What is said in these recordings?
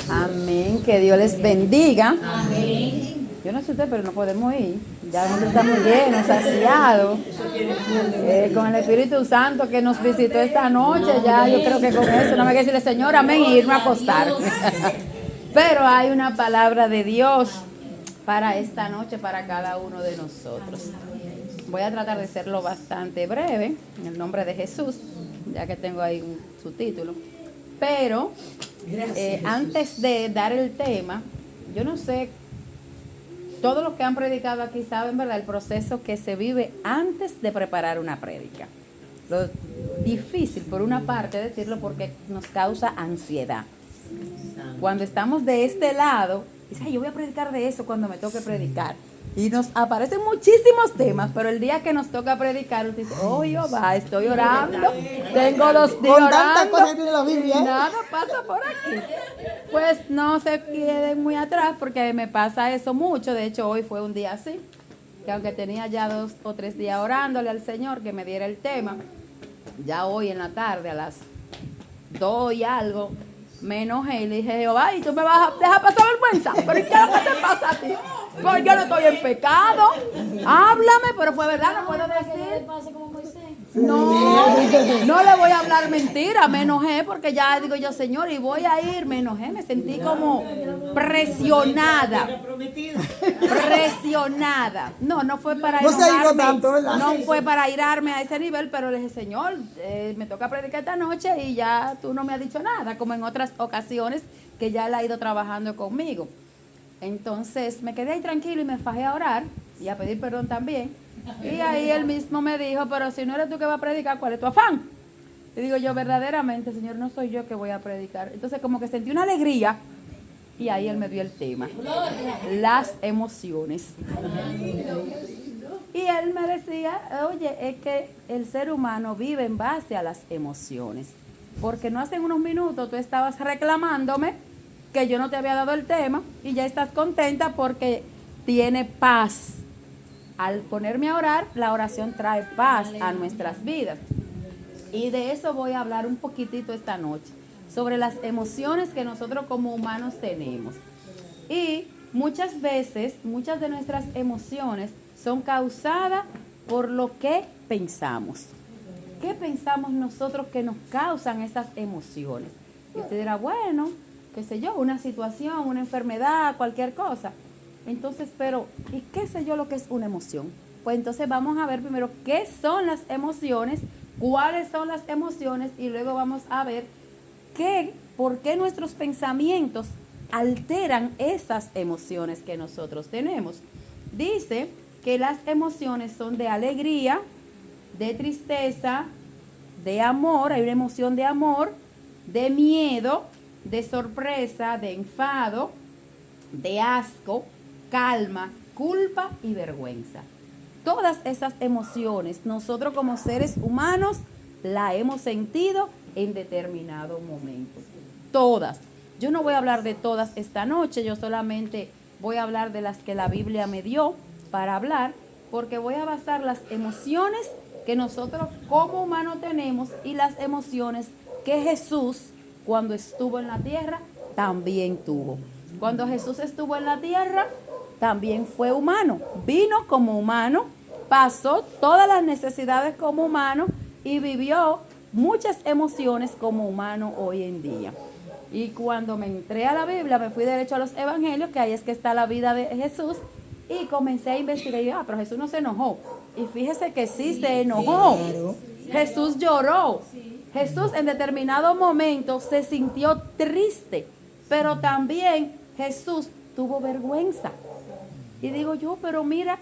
Amén. Que Dios les bendiga. Amén. Yo no sé usted, pero no podemos ir. Ya nosotros estamos llenos, saciados. Con el Espíritu Santo que nos visitó esta noche, ya yo creo que con eso no me hay que decirle Señor, amén, y irme a acostar. Pero hay una palabra de Dios para esta noche, para cada uno de nosotros. Voy a tratar de serlo bastante breve, en el nombre de Jesús, ya que tengo ahí un subtítulo. Pero antes de dar el tema, yo no sé, todos los que han predicado aquí saben, ¿verdad?, el proceso que se vive antes de preparar una prédica. Lo difícil, por una parte, decirlo porque nos causa ansiedad. Cuando estamos de este lado, dice, ay, yo voy a predicar de eso cuando me toque predicar. Y nos aparecen muchísimos temas, pero el día que nos toca predicar, usted dice, oh Jehová, estoy orando, tengo 2 días orando, y nada pasa por aquí. Pues no se queden muy atrás, porque me pasa eso mucho. De hecho, hoy fue un día así, que aunque tenía ya 2 o 3 días orándole al Señor que me diera el tema, ya hoy en la tarde a las 2 y algo, me enojé y le dije, Jehová, ¿y tú me vas a dejar pasar vergüenza? ¿Pero qué es lo que te pasa a ti? Pues yo no estoy en pecado. Háblame, pero fue verdad, no puedo decir. No le voy a hablar mentira. Me enojé porque ya digo yo, Señor, y voy a ir. Me enojé, me sentí como presionada. Presionada. No fue para enojarme. No fue para irarme a ese nivel, pero le dije, Señor, me toca predicar esta noche y ya tú no me has dicho nada, como en otras ocasiones que ya Él ha ido trabajando conmigo. Entonces me quedé ahí tranquilo y me fajé a orar y a pedir perdón también. Y ahí Él mismo me dijo, pero si no eres tú que vas a predicar, ¿cuál es tu afán? Y digo yo, verdaderamente, Señor, no soy yo que voy a predicar. Entonces como que sentí una alegría y ahí Él me dio el tema, las emociones. Y Él me decía, oye, es que el ser humano vive en base a las emociones. Porque no hace unos minutos tú estabas reclamándome que yo no te había dado el tema y ya estás contenta porque tiene paz. Al ponerme a orar, la oración trae paz a nuestras vidas. Y de eso voy a hablar un poquitito esta noche, sobre las emociones que nosotros como humanos tenemos. Y muchas veces, muchas de nuestras emociones son causadas por lo que pensamos. ¿Qué pensamos nosotros que nos causan esas emociones? Y usted dirá, bueno, qué sé yo, una situación, una enfermedad, cualquier cosa. Entonces, pero, ¿y qué sé yo lo que es una emoción? Pues entonces vamos a ver primero qué son las emociones, cuáles son las emociones y luego vamos a ver por qué nuestros pensamientos alteran esas emociones que nosotros tenemos. Dice que las emociones son de alegría, de tristeza, de amor, hay una emoción de amor, de miedo, de sorpresa, de enfado, de asco, calma, culpa y vergüenza. Todas esas emociones, nosotros como seres humanos la hemos sentido en determinado momento. Todas. Yo no voy a hablar de todas esta noche, yo solamente voy a hablar de las que la Biblia me dio para hablar, porque voy a basar las emociones que nosotros como humanos tenemos y las emociones que Jesús, cuando estuvo en la tierra, también tuvo. Cuando Jesús estuvo en la tierra, también fue humano. Vino como humano, pasó todas las necesidades como humano y vivió muchas emociones como humano hoy en día. Y cuando me entré a la Biblia, me fui derecho a los evangelios, que ahí es que está la vida de Jesús, y comencé a investigar. Y pero Jesús no se enojó. Y fíjese que sí se enojó. Jesús lloró. Jesús en determinado momento se sintió triste, pero también Jesús tuvo vergüenza. Y digo yo, pero mira,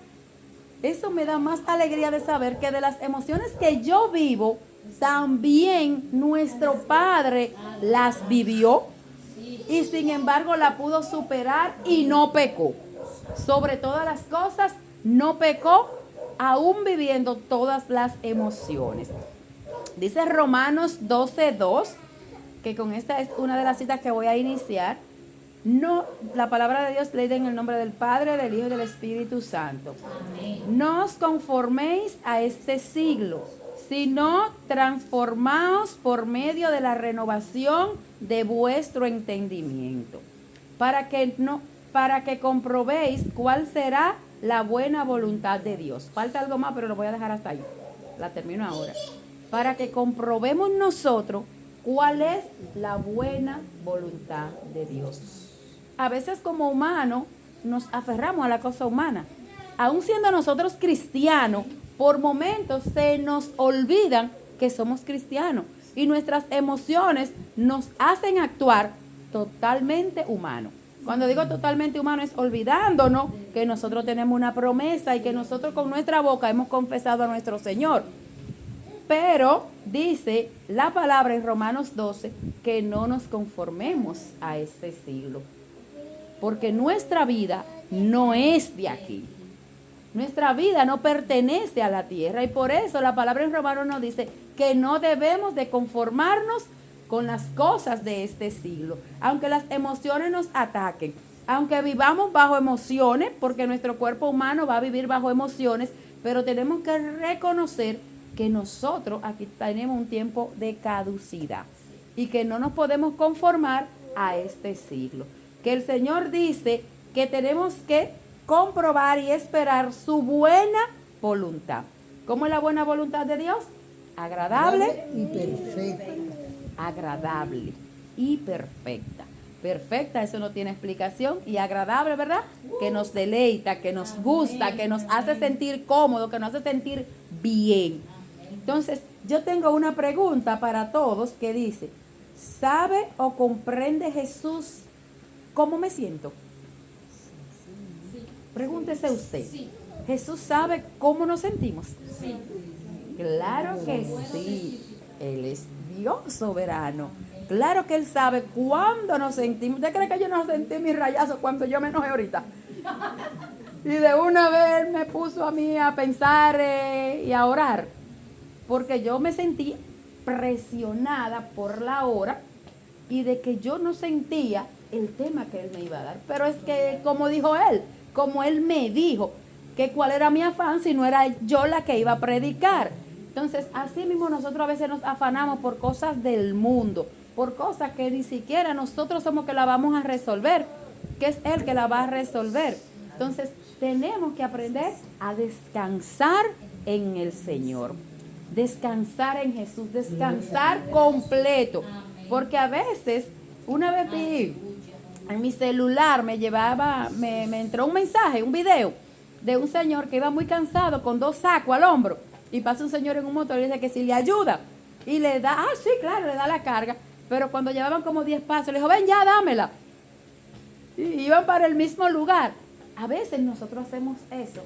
eso me da más alegría de saber que de las emociones que yo vivo, también nuestro Padre las vivió y sin embargo la pudo superar y no pecó. Sobre todas las cosas, no pecó, aún viviendo todas las emociones. Dice Romanos 12:2, que con esta es una de las citas que voy a iniciar. No, la palabra de Dios leída en el nombre del Padre, del Hijo y del Espíritu Santo. Amén. No os conforméis a este siglo, sino transformaos por medio de la renovación de vuestro entendimiento, para que comprobéis cuál será la buena voluntad de Dios. Falta algo más, pero lo voy a dejar hasta ahí. La termino ahora. Para que comprobemos nosotros cuál es la buena voluntad de Dios. A veces como humanos nos aferramos a la cosa humana. Aún siendo nosotros cristianos, por momentos se nos olvidan que somos cristianos y nuestras emociones nos hacen actuar totalmente humano. Cuando digo totalmente humano es olvidándonos que nosotros tenemos una promesa y que nosotros con nuestra boca hemos confesado a nuestro Señor. Pero dice la palabra en Romanos 12 que no nos conformemos a este siglo, porque nuestra vida no es de aquí. Nuestra vida no pertenece a la tierra y por eso la palabra en Romanos nos dice que no debemos de conformarnos con las cosas de este siglo. Aunque las emociones nos ataquen, aunque vivamos bajo emociones, porque nuestro cuerpo humano va a vivir bajo emociones, pero tenemos que reconocer que nosotros aquí tenemos un tiempo de caducidad y que no nos podemos conformar a este siglo. Que el Señor dice que tenemos que comprobar y esperar su buena voluntad. ¿Cómo es la buena voluntad de Dios? Agradable y perfecta. Agradable y perfecta. Perfecta, eso no tiene explicación. Y agradable, ¿verdad? Que nos deleita, que nos gusta, que nos hace sentir cómodo, que nos hace sentir bien. Entonces, yo tengo una pregunta para todos que dice, ¿sabe o comprende Jesús cómo me siento? Sí. Pregúntese usted. Sí. ¿Jesús sabe cómo nos sentimos? Sí. Claro que sí. Él es Dios soberano. Claro que Él sabe cuándo nos sentimos. ¿Usted cree que yo no sentí mis rayazos cuando yo me enojé ahorita? Y de una vez Él me puso a mí a pensar y a orar. Porque yo me sentí presionada por la hora y de que yo no sentía el tema que Él me iba a dar. Pero es que, como dijo Él, como Él me dijo, que cuál era mi afán si no era yo la que iba a predicar. Entonces, así mismo nosotros a veces nos afanamos por cosas del mundo, por cosas que ni siquiera nosotros somos que la vamos a resolver, que es Él que la va a resolver. Entonces, tenemos que aprender a descansar en el Señor, descansar en Jesús, descansar completo. Porque a veces, una vez vi en mi celular, me entró un mensaje, un video de un señor que iba muy cansado con 2 sacos al hombro. Y pasa un señor en un motor y dice que si le ayuda. Y le da, sí, claro, le da la carga. Pero cuando llevaban como 10 pasos, le dijo, ven ya, dámela. Y iban para el mismo lugar. A veces nosotros hacemos eso.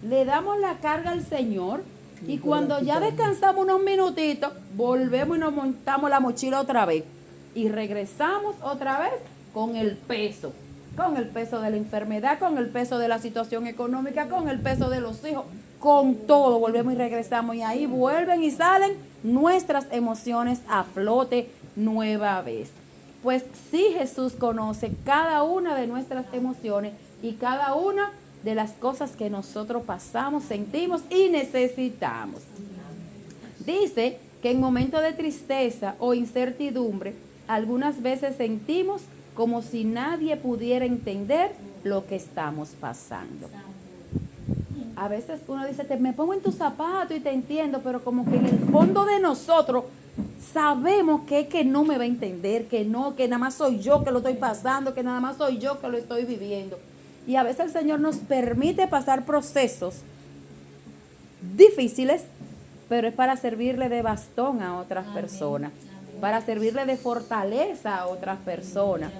Le damos la carga al Señor y cuando ya descansamos unos minutitos, volvemos y nos montamos la mochila otra vez. Y regresamos otra vez con el peso de la enfermedad, con el peso de la situación económica, con el peso de los hijos, con todo, volvemos y regresamos y ahí vuelven y salen nuestras emociones a flote nueva vez. Pues sí, Jesús conoce cada una de nuestras emociones y cada una de las cosas que nosotros pasamos, sentimos y necesitamos. Dice que en momentos de tristeza o incertidumbre, algunas veces sentimos como si nadie pudiera entender lo que estamos pasando. A veces uno dice, me pongo en tus zapatos y te entiendo, pero como que en el fondo de nosotros sabemos que no me va a entender, que nada más soy yo que lo estoy pasando, que nada más soy yo que lo estoy viviendo. Y a veces el Señor nos permite pasar procesos difíciles, pero es para servirle de bastón a otras personas, para servirle de fortaleza a otras personas,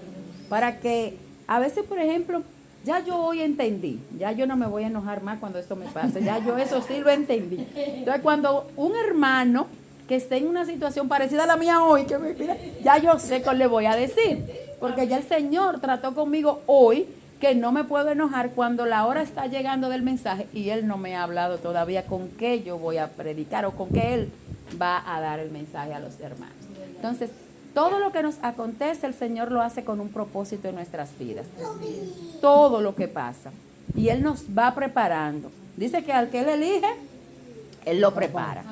para que a veces, por ejemplo, ya yo hoy entendí, ya yo no me voy a enojar más cuando esto me pase, ya yo eso sí lo entendí. Entonces, cuando un hermano que esté en una situación parecida a la mía hoy, que me pide, ya yo sé qué le voy a decir, porque ya el Señor trató conmigo hoy, que no me puedo enojar cuando la hora está llegando del mensaje y Él no me ha hablado todavía con qué yo voy a predicar o con qué Él va a dar el mensaje a los hermanos. Entonces, todo lo que nos acontece, el Señor lo hace con un propósito en nuestras vidas. Todo lo que pasa. Y Él nos va preparando. Dice que al que Él elige, Él lo prepara.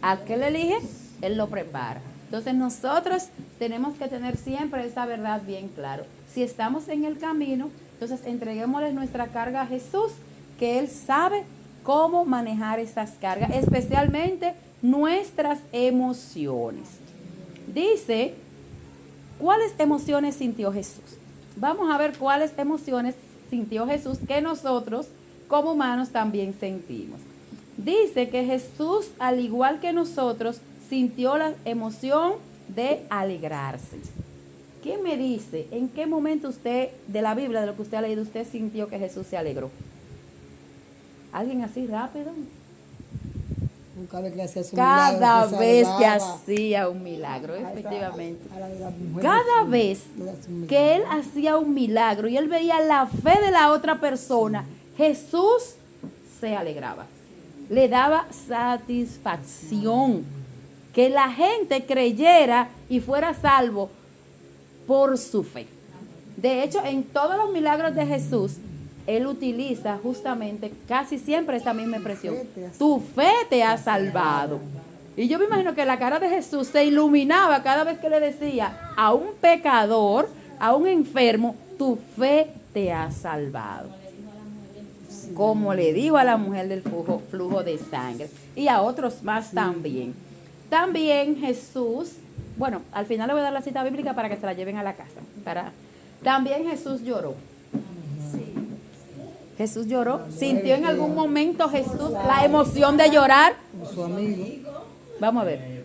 Al que él elige, él lo prepara. Entonces nosotros tenemos que tener siempre esa verdad bien claro. Si estamos en el camino, entonces entreguémosle nuestra carga a Jesús, que Él sabe cómo manejar esas cargas, especialmente nuestras emociones. Dice, ¿cuáles emociones sintió Jesús? Vamos a ver cuáles emociones sintió Jesús que nosotros como humanos también sentimos. Dice que Jesús, al igual que nosotros, sintió la emoción de alegrarse. ¿Qué me dice? ¿En qué momento usted, de la Biblia, de lo que usted ha leído, usted sintió que Jesús se alegró? ¿Alguien así rápido? Cada vez que hacía su Cada milagro, vez que salvaba. hacía un milagro, efectivamente. A la de las mujeres, Cada sí, vez le hace un que él milagro. hacía un milagro y él veía la fe de la otra persona, Jesús se alegraba. Le daba satisfacción que la gente creyera y fuera salvo por su fe. De hecho, en todos los milagros de Jesús, él utiliza justamente casi siempre esa misma expresión. Tu fe te ha salvado. Y yo me imagino que la cara de Jesús se iluminaba cada vez que le decía a un pecador, a un enfermo, tu fe te ha salvado. Como le digo a la mujer del flujo de sangre y a otros más también. También Jesús, bueno, al final le voy a dar la cita bíblica para que se la lleven a la casa. También Jesús lloró. Jesús lloró. ¿Sintió en algún momento Jesús la emoción de llorar? Como su amigo. Vamos a ver.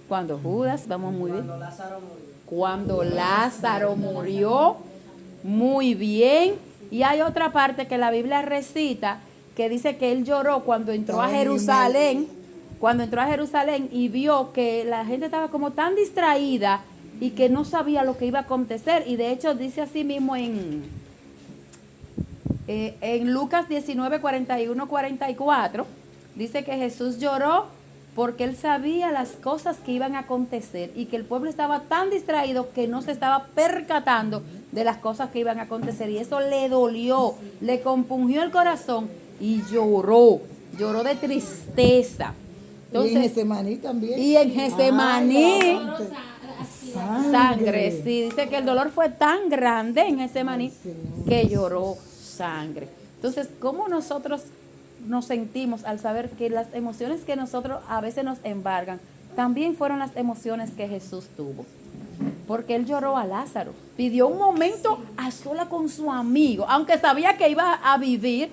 Cuando Judas, vamos muy bien. Cuando Lázaro murió, muy bien. Y hay otra parte que la Biblia recita que dice que él lloró cuando entró a Jerusalén. Cuando entró a Jerusalén y vio que la gente estaba como tan distraída y que no sabía lo que iba a acontecer. Y de hecho dice así mismo en Lucas 19, 41, 44, dice que Jesús lloró porque él sabía las cosas que iban a acontecer y que el pueblo estaba tan distraído que no se estaba percatando de las cosas que iban a acontecer. Y eso le dolió, le compungió el corazón y lloró de tristeza. Entonces, y en Getsemaní también. Y en Getsemaní, sangre, sí. sí, dice que el dolor fue tan grande en Getsemaní que lloró sangre. Entonces, ¿cómo nosotros nos sentimos al saber que las emociones que nosotros a veces nos embargan también fueron las emociones que Jesús tuvo? Porque él lloró a Lázaro, pidió un momento a sola con su amigo, aunque sabía que iba a vivir,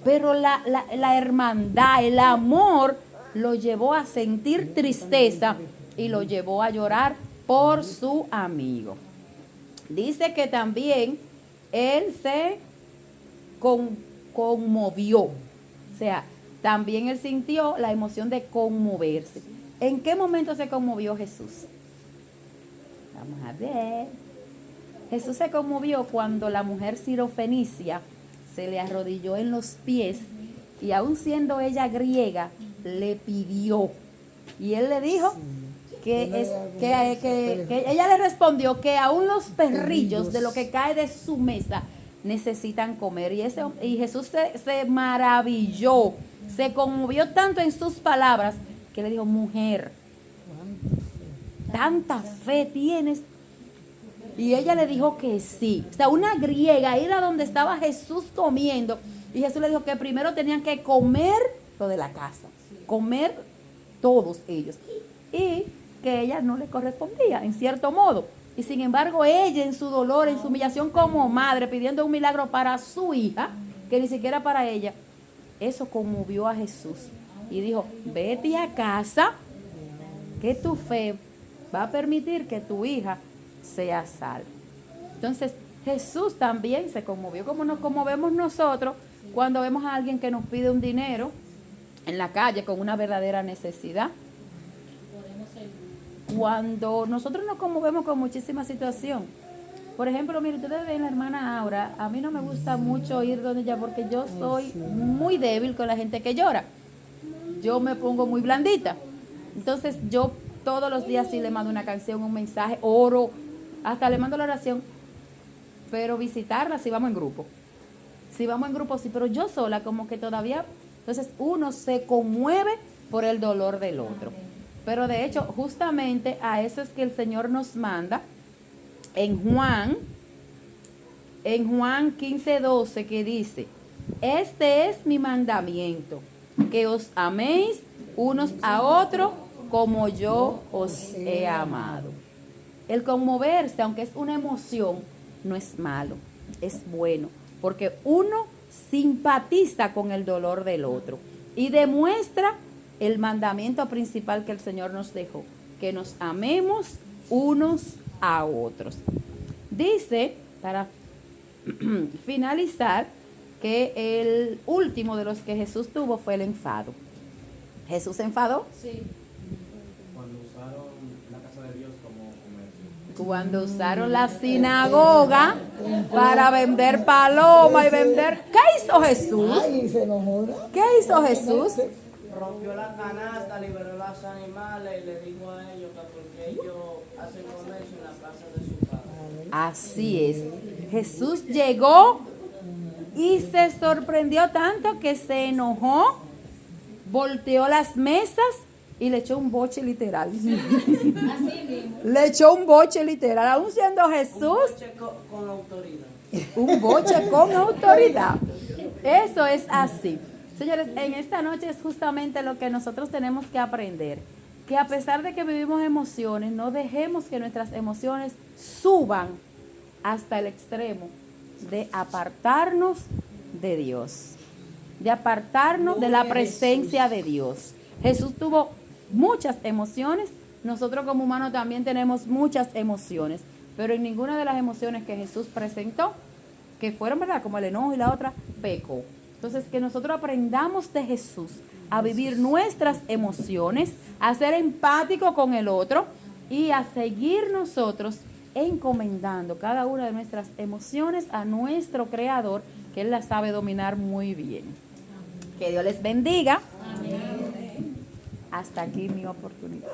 pero la hermandad, el amor lo llevó a sentir tristeza y lo llevó a llorar por su amigo. Dice que también él se conmovió, o sea, también él sintió la emoción de conmoverse. ¿En qué momento se conmovió Jesús? Vamos a ver. Jesús se conmovió cuando la mujer sirofenicia se le arrodilló en los pies y aun siendo ella griega, le pidió. Y él le dijo que ella le respondió que aún los perrillos de lo que cae de su mesa necesitan comer. Y Jesús se maravilló, se conmovió tanto en sus palabras que le dijo, mujer, tanta fe tienes. Y ella le dijo que sí. O sea, una griega era donde estaba Jesús comiendo. Y Jesús le dijo que primero tenían que comer lo de la casa. Comer todos ellos. Y que ella no le correspondía, en cierto modo. Y sin embargo, ella en su dolor, en su humillación como madre, pidiendo un milagro para su hija, que ni siquiera para ella, eso conmovió a Jesús. Y dijo, vete a casa, que tu fe va a permitir que tu hija sea salva. Entonces, Jesús también se conmovió, como nos conmovemos nosotros cuando vemos a alguien que nos pide un dinero en la calle con una verdadera necesidad. Cuando nosotros nos conmovemos con muchísima situación. Por ejemplo, mire, ustedes ven la hermana Aura, a mí no me gusta mucho ir donde ella porque yo soy muy débil con la gente que llora. Yo me pongo muy blandita. Entonces yo todos los días sí le mando una canción, un mensaje, oro, hasta le mando la oración, pero visitarla si vamos en grupo. Si vamos en grupo sí, pero yo sola como que todavía Entonces uno se conmueve por el dolor del otro. Pero de hecho, justamente a eso es que el Señor nos manda en Juan 15:12, que dice: este es mi mandamiento, que os améis unos a otros como yo os he amado. El conmoverse, aunque es una emoción, no es malo, es bueno, porque uno simpatiza con el dolor del otro y demuestra el mandamiento principal que el Señor nos dejó, que nos amemos unos a otros. Dice, para finalizar, que el último de los que Jesús tuvo fue el enfado. Jesús se enfadó Sí. Cuando usaron la casa de Dios como comercio. cuando usaron la sinagoga para vender paloma y vender. ¿Qué hizo Jesús? Ay, se enojó, ¿no? ¿Qué hizo Jesús? Rompió la canasta, liberó los animales y le dijo a ellos que porque ellos hacen comercio en la casa de su padre. Así es. Jesús llegó y se sorprendió tanto que se enojó, volteó las mesas y le echó un boche literal. Así mismo. Le echó un boche literal, aún siendo Un Jesús, coche con autoridad. un boche con autoridad. Eso es así. Señores, en esta noche es justamente lo que nosotros tenemos que aprender. Que a pesar de que vivimos emociones, no dejemos que nuestras emociones suban hasta el extremo de apartarnos de Dios, de apartarnos de la presencia de Dios. Jesús tuvo muchas emociones, nosotros como humanos también tenemos muchas emociones, pero en ninguna de las emociones que Jesús presentó, que fueron, ¿verdad?, como el enojo y la otra, pecó. Entonces, que nosotros aprendamos de Jesús a vivir nuestras emociones, a ser empático con el otro y a seguir nosotros encomendando cada una de nuestras emociones a nuestro Creador, que Él las sabe dominar muy bien. Que Dios les bendiga. Hasta aquí mi oportunidad.